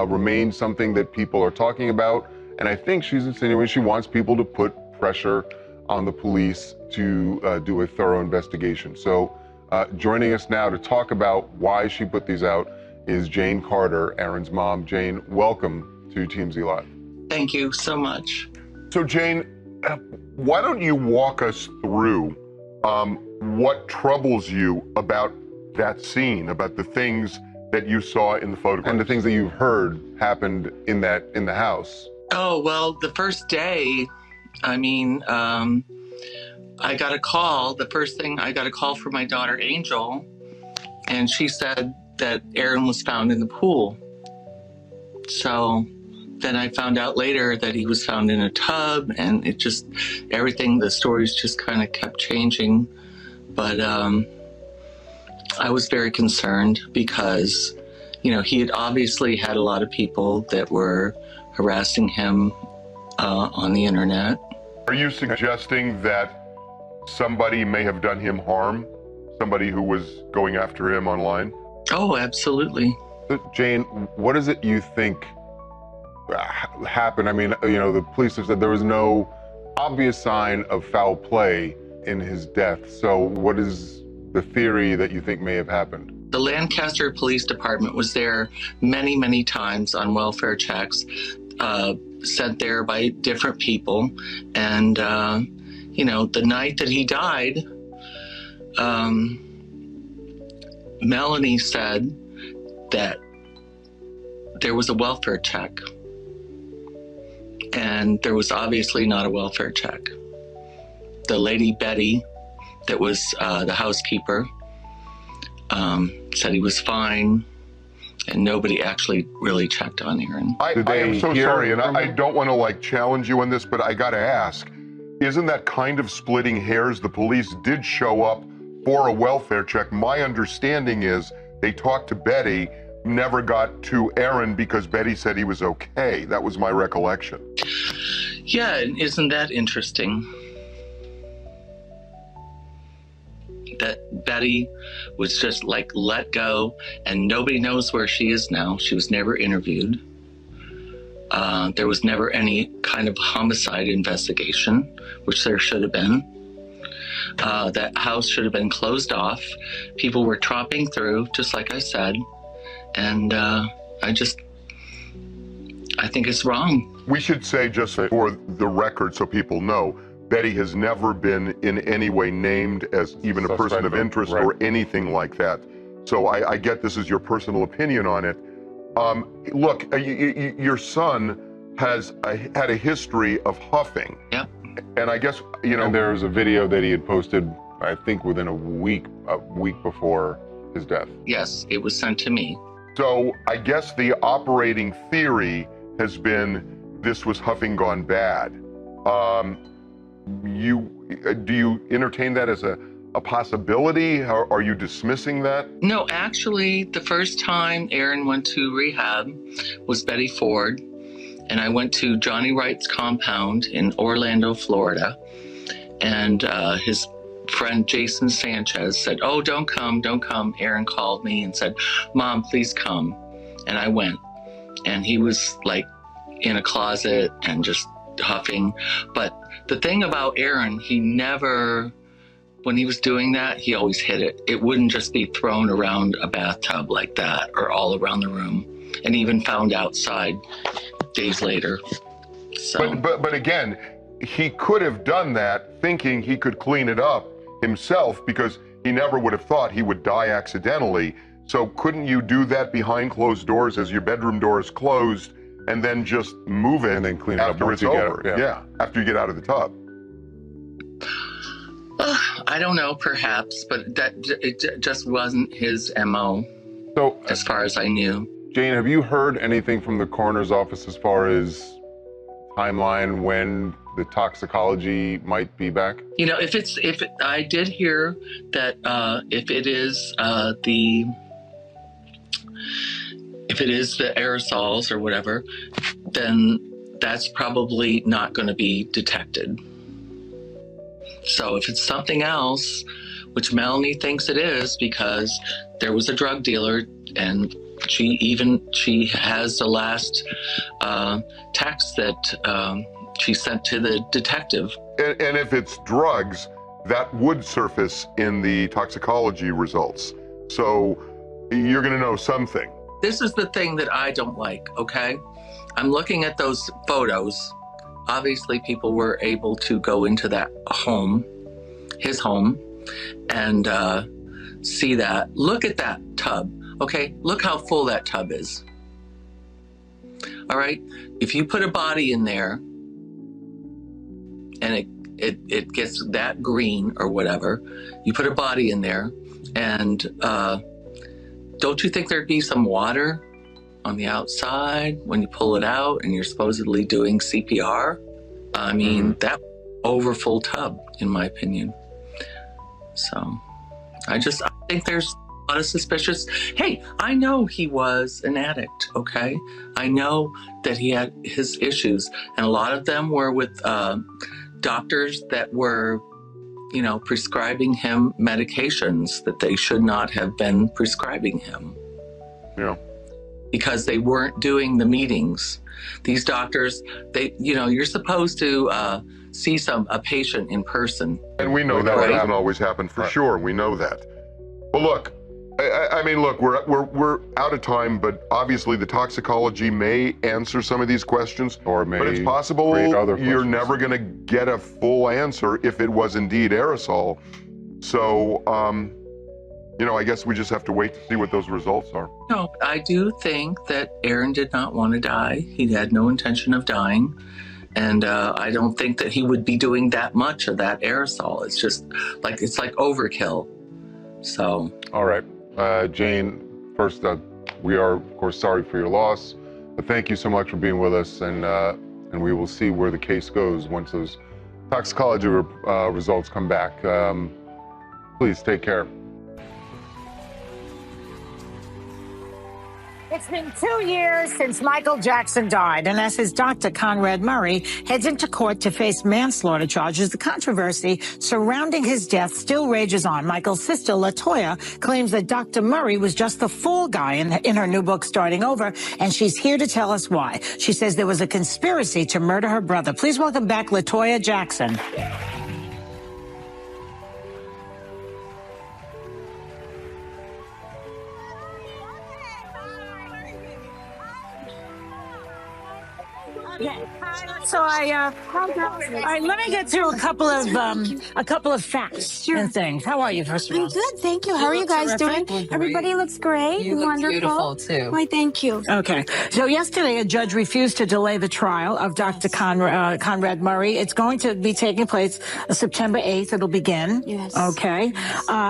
remains something that people are talking about. And I think she's insinuating she wants people to put pressure on the police to do a thorough investigation. So joining us now to talk about why she put these out is Jane Carter, Aaron's mom. Jane, welcome to TMZ Live. Thank you so much. So Jane, why don't you walk us through what troubles you about that scene, about the things that you saw in the photographs? And the things that you've heard happened in the house. Oh, well, the first day, I got a call. The first thing, I got a call from my daughter, Angel, and she said that Aaron was found in the pool. So then I found out later that he was found in a tub, and it just, everything, the stories just kind of kept changing. But I was very concerned because, you know, he had obviously had a lot of people that were harassing him on the internet. Are you suggesting that somebody may have done him harm? Somebody who was going after him online? Oh, absolutely. Jane, what is it you think happened? I mean, you know, the police have said there was no obvious sign of foul play in his death. So what is the theory that you think may have happened? The Lancaster Police Department was there many, many times on welfare checks, sent there by different people. And, you know, the night that he died, Melanie said that there was a welfare check. And there was obviously not a welfare check. The lady Betty, that was the housekeeper, said he was fine, and nobody actually really checked on Aaron. I am so sorry, and I don't want to like challenge you on this, but I got to ask, isn't that kind of splitting hairs? The police did show up for a welfare check. My understanding is they talked to Betty, never got to Aaron because Betty said he was okay. That was my recollection. Yeah, isn't that interesting? That Betty was just like let go, and nobody knows where she is now. She was never interviewed. There was never any kind of homicide investigation, which there should have been. That house should have been closed off. People were tromping through, just like I said. And I think it's wrong. We should say, just for the record so people know, Betty has never been in any way named as even a person of interest or anything like that. So I get this is your personal opinion on it. Look, your son has had a history of huffing. Yep. And I guess, you know. And there was a video that he had posted, I think within a week before his death. Yes, it was sent to me. So I guess the operating theory has been this was huffing gone bad. Do you entertain that as a possibility? Are you dismissing that? No, actually, the first time Aaron went to rehab was Betty Ford, and I went to Johnny Wright's compound in Orlando, Florida, and his friend Jason Sanchez said, "Oh, don't come, don't come." Aaron called me and said, "Mom, please come." And I went, and he was like in a closet and just huffing. But the thing about Aaron, he never, when he was doing that, he always hid it. It wouldn't just be thrown around a bathtub like that or all around the room, and even found outside days later. So. But again, he could have done that thinking he could clean it up himself because he never would have thought he would die accidentally. So couldn't you do that behind closed doors as your bedroom door is closed and then just move it and then clean it up after it's over? Yeah, after you get out of the tub. I don't know, perhaps, but it just wasn't his MO. So, as far as I knew. Jane, have you heard anything from the coroner's office as far as timeline when the toxicology might be back? You know, I did hear that if it is the aerosols or whatever, then that's probably not going to be detected. So if it's something else, which Melanie thinks it is because there was a drug dealer, and she has the last text that she sent to the detective. And if it's drugs, that would surface in the toxicology results. So you're going to know something. This is the thing that I don't like, okay? I'm looking at those photos. Obviously, people were able to go into that home, his home, and see that. Look at that tub, okay? Look how full that tub is. All right? If you put a body in there and it gets that green or whatever, you put a body in there and don't you think there'd be some water on the outside when you pull it out and you're supposedly doing CPR? I mean, that overfull tub, in my opinion. So I think there's lot of suspicious. Hey, I know he was an addict, okay? I know that he had his issues, and a lot of them were with doctors that were, you know, prescribing him medications that they should not have been prescribing him. Yeah. Because they weren't doing the meetings. These doctors, they, you know, you're supposed to see a patient in person. And we know that doesn't always happen for sure. We know that. Well, look, I mean, look, we're out of time, but obviously the toxicology may answer some of these questions, or may but it's possible create other you're questions. never going to get a full answer if it was indeed aerosol. So, you know, I guess we just have to wait to see what those results are. No, I do think that Aaron did not want to die. He had no intention of dying. And I don't think that he would be doing that much of that aerosol. It's just like, it's like overkill. So. All right. Jane, first, we are, of course, sorry for your loss. But thank you so much for being with us. And we will see where the case goes once those toxicology results come back. Please take care. It's been 2 years since Michael Jackson died, and as his doctor, Conrad Murray, heads into court to face manslaughter charges, the controversy surrounding his death still rages on. Michael's sister, LaToya, claims that Dr. Murray was just the fall guy in her new book, Starting Over, and she's here to tell us why. She says there was a conspiracy to murder her brother. Please welcome back LaToya Jackson. Okay. So let me get through a couple of facts and things. How are you, first of all? I'm good, thank you. How are you guys doing? Everybody looks great. You look Wonderful. beautiful, too. Why, thank you. Okay. So yesterday, a judge refused to delay the trial of Dr. Conrad Murray. It's going to be taking place September 8th. It'll begin. Yes. Okay.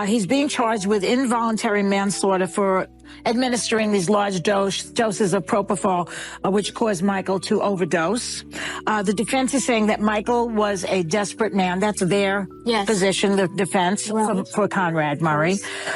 He's being charged with involuntary manslaughter for administering these large doses of propofol, which caused Michael to overdose. The defense is saying that Michael was a desperate man. That's their position, the defense for Conrad Murray.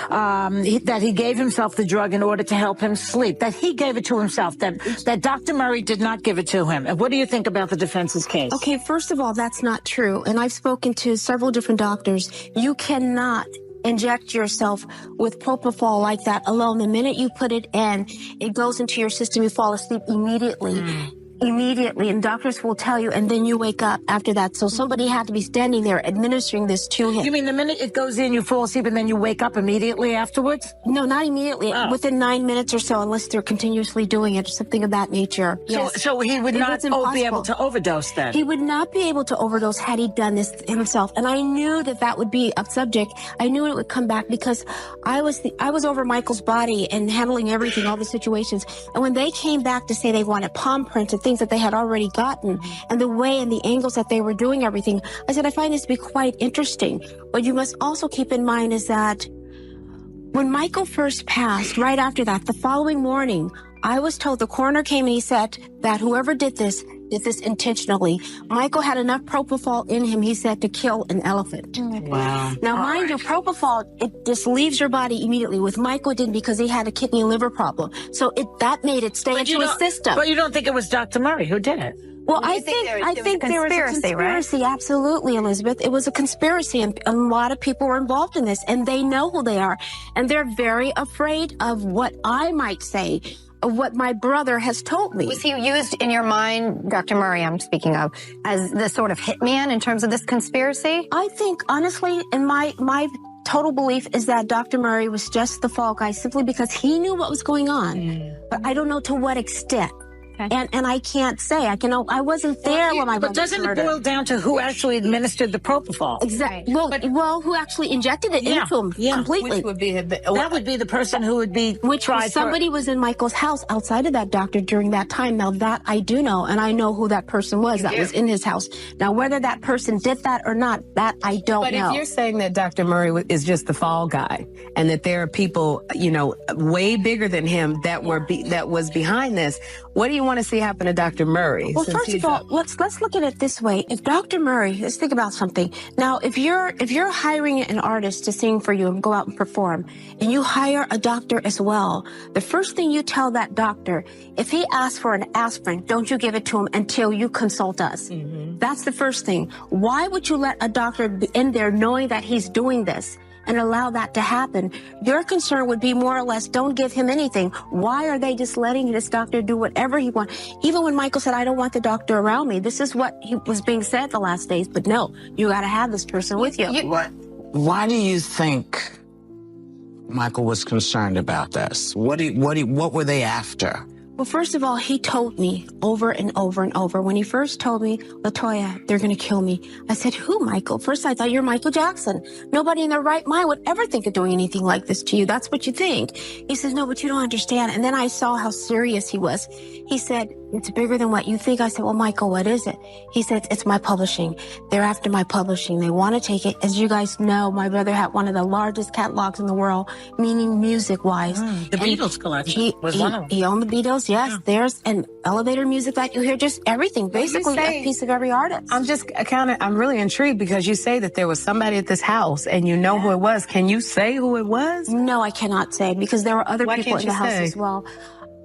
That he gave himself the drug in order to help him sleep. That he gave it to himself. That Dr. Murray did not give it to him. What do you think about the defense's case? Okay, first of all, that's not true. And I've spoken to several different doctors. You cannot inject yourself with propofol like that alone. The minute you put it in, it goes into your system. You fall asleep immediately. Immediately, and doctors will tell you, and then you wake up after that. So somebody had to be standing there administering this to him. You mean the minute it goes in, you fall asleep, and then you wake up immediately afterwards? No, not immediately. Within 9 minutes or so, unless they're continuously doing it, or something of that nature. So he would not be able to overdose then? He would not be able to overdose had he done this himself. And I knew that would be a subject. I knew it would come back because I was over Michael's body and handling everything, all the situations. And when they came back to say they wanted palm prints and things that they had already gotten, and the way and the angles that they were doing everything, I said, I find this to be quite interesting. What you must also keep in mind is that when Michael first passed, right after that, the following morning, I was told, the coroner came and he said that whoever did this intentionally. Michael had enough propofol in him, he said, to kill an elephant. Wow. Now, mind you, propofol, it just leaves your body immediately. With Michael, it didn't, because he had a kidney and liver problem. So that made it stay into his system. But you don't think it was Dr. Murray who did it? Well, I think there was a conspiracy, right? Absolutely, Elizabeth. It was a conspiracy, and a lot of people were involved in this, and they know who they are, and they're very afraid of what I might say, of what my brother has told me. Was he used in your mind, Dr. Murray, I'm speaking of, as the sort of hitman in terms of this conspiracy? I think, honestly, in my total belief is that Dr. Murray was just the fall guy simply because he knew what was going on. But I don't know to what extent. Okay. And I can't say. I wasn't there when my brother was murdered. But doesn't it boil down to who actually administered the propofol? Exactly. Well, who actually injected it into him completely? Which would be that would be the person who would be somebody was in Michael's house outside of that doctor during that time. Now that I do know, and I know who that person was that was in his house. Now whether that person did that or not, that I don't know. But if you're saying that Dr. Murray is just the fall guy, and that there are people, way bigger than him that was behind this, what do you you want to see happen to Dr. Murray? Well, first of all, let's look at it this way. If Dr. Murray, let's think about something. Now, if you're hiring an artist to sing for you and go out and perform, and you hire a doctor as well, the first thing you tell that doctor, if he asks for an aspirin, don't you give it to him until you consult us. That's the first thing. Why would you let a doctor be in there knowing that he's doing this and allow that to happen? Your concern would be more or less, don't give him anything. Why are they just letting this doctor do whatever he wants? Even when Michael said, I don't want the doctor around me, this is what he was being said the last days, but no, you got to have this person with you. Why do you think Michael was concerned about this? What were they after? Well, first of all, he told me over and over and over. When he first told me, LaToya, they're going to kill me. I said, who, Michael? First, I thought you're Michael Jackson. Nobody in their right mind would ever think of doing anything like this to you. That's what you think. He says, no, but you don't understand. And then I saw how serious he was. He said, it's bigger than what you think. I said, well, Michael, what is it? He said, it's my publishing. They're after my publishing. They want to take it. As you guys know, my brother had one of the largest catalogs in the world, meaning music-wise. The Beatles collection was one of them. He owned the Beatles, yes. Yeah. There's an elevator music that you hear, just everything, basically a piece of every artist. I'm really intrigued because you say that there was somebody at this house and you know who it was. Can you say who it was? No, I cannot say because there were other people in the house as well.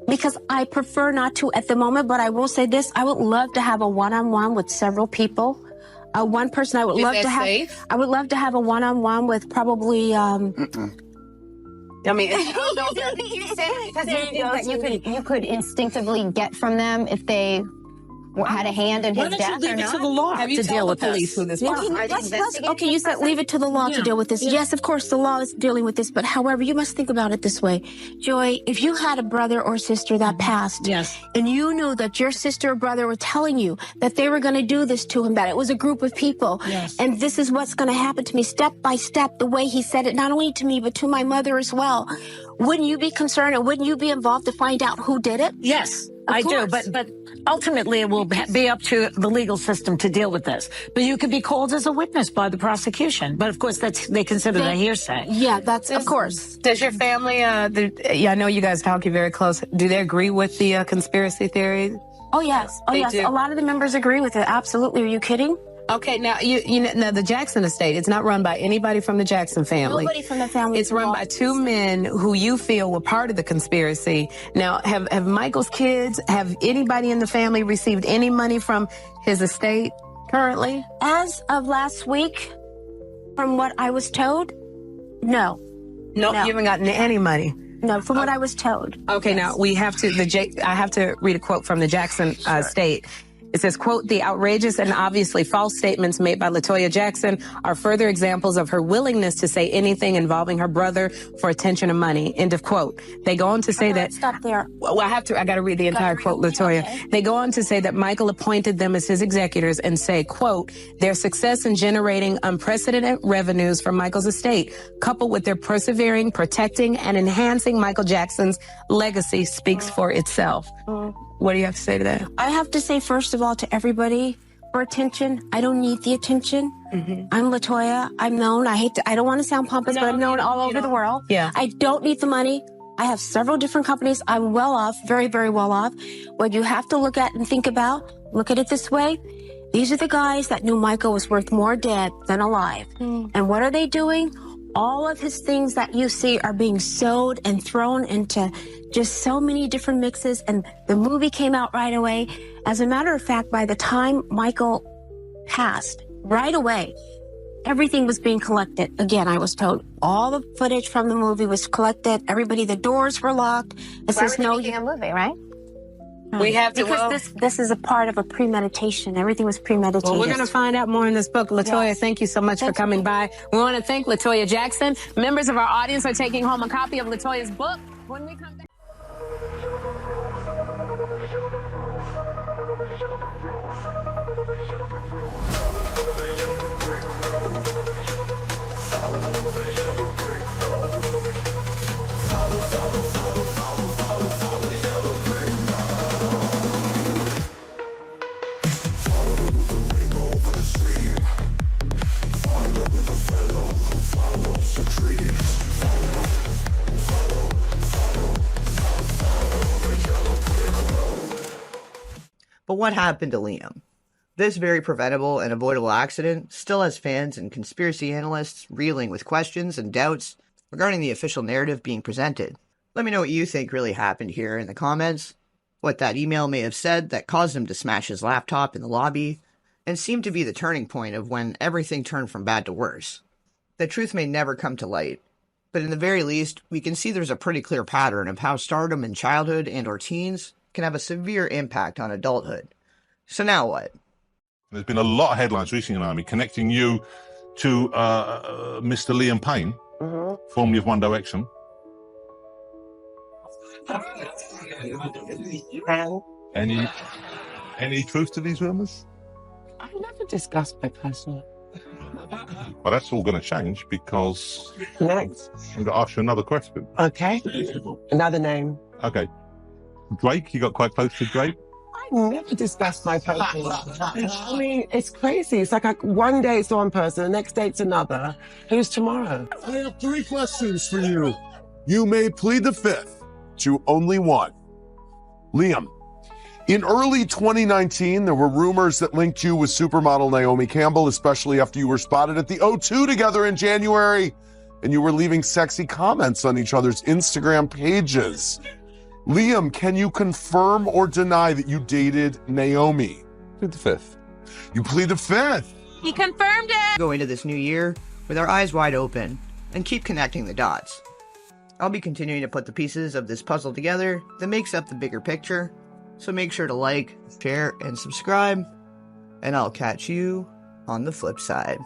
Because I prefer not to at the moment, but I will say this. I would love to have a one-on-one with several people. One person I would love to have. Safe? I would love to have a one-on-one with probably, I mean, you said because you could instinctively get from them if they had a hand in his death. Why don't you leave it to the law to deal with police who this was? Okay, you said leave it to the law to deal with this. Yes, of course, the law is dealing with this, but however, you must think about it this way. Joy, if you had a brother or sister that passed, and you knew that your sister or brother were telling you that they were going to do this to him, that it was a group of people, and this is what's going to happen to me step by step, the way he said it, not only to me, but to my mother as well, wouldn't you be concerned and wouldn't you be involved to find out who did it? Yes. I do, but ultimately it will be up to the legal system to deal with this. But you could be called as a witness by the prosecution. But of course, they consider that hearsay. Yeah, that's of course. Does your family? I know you guys talk very close. Do they agree with the conspiracy theory? Oh yes, Do. A lot of the members agree with it. Absolutely. Are you kidding? Okay, now you know the Jackson estate. It's not run by anybody from the Jackson family. Nobody from the family. It's run by two men who you feel were part of the conspiracy. Now, have Michael's kids, have anybody in the family received any money from his estate currently? As of last week, from what I was told, no. No, you haven't gotten any money. No, from what I was told. Okay, now we have to. I have to read a quote from the Jackson estate. It says, quote, the outrageous and obviously false statements made by LaToya Jackson are further examples of her willingness to say anything involving her brother for attention and money, end of quote. They go on to say that... Stop there. Well, I got to read the entire quote, LaToya. Okay. They go on to say that Michael appointed them as his executors and say, quote, their success in generating unprecedented revenues from Michael's estate, coupled with their persevering, protecting, and enhancing Michael Jackson's legacy speaks for itself. What do you have to say to that? I have to say, first of all, to everybody, for attention, I don't need the attention. I'm LaToya. I'm known. I don't want to sound pompous, but I'm known all over the world. Yeah. I don't need the money. I have several different companies. I'm well off, very, very well off. What you have to look at and think about, look at it this way. These are the guys that knew Michael was worth more dead than alive. And what are they doing? All of his things that you see are being sewed and thrown into just so many different mixes, and the movie came out right away. As a matter of fact, by the time Michael passed, right away, everything was being collected. Again, I was told all the footage from the movie was collected. Everybody, the doors were locked. It says no. Making a movie, right? We have to. Because this is a part of a premeditation. Everything was premeditated. Well, we're going to find out more in this book. LaToya, thank you so much for coming by. We want to thank LaToya Jackson. Members of our audience are taking home a copy of LaToya's book. When we come back. But what happened to Liam? This very preventable and avoidable accident still has fans and conspiracy analysts reeling with questions and doubts regarding the official narrative being presented. Let me know what you think really happened here in the comments, what that email may have said that caused him to smash his laptop in the lobby, and seemed to be the turning point of when everything turned from bad to worse. The truth may never come to light, but in the very least, we can see there's a pretty clear pattern of how stardom in childhood and or teens can have a severe impact on adulthood. So now what? There's been a lot of headlines recently, Naomi, connecting you to Mr. Liam Payne, formerly of One Direction. Any truth to these rumours? I've never discussed my personal. Well, that's all going to change because Next. I'm going to ask you another question. Okay. Another name. Okay. Drake, you got quite close to Drake? I never discussed my personal. I mean, it's crazy. It's like one day it's one person, the next day it's another. Who's tomorrow? I have 3 questions for you. You may plead the 5th to only one. Liam, in early 2019, there were rumors that linked you with supermodel Naomi Campbell, especially after you were spotted at the O2 together in January, and you were leaving sexy comments on each other's Instagram pages. Liam, can you confirm or deny that you dated Naomi? Plead the 5th. You plead the 5th. He confirmed it! Go into this new year with our eyes wide open and keep connecting the dots. I'll be continuing to put the pieces of this puzzle together that makes up the bigger picture, so make sure to like, share, and subscribe, and I'll catch you on the flip side.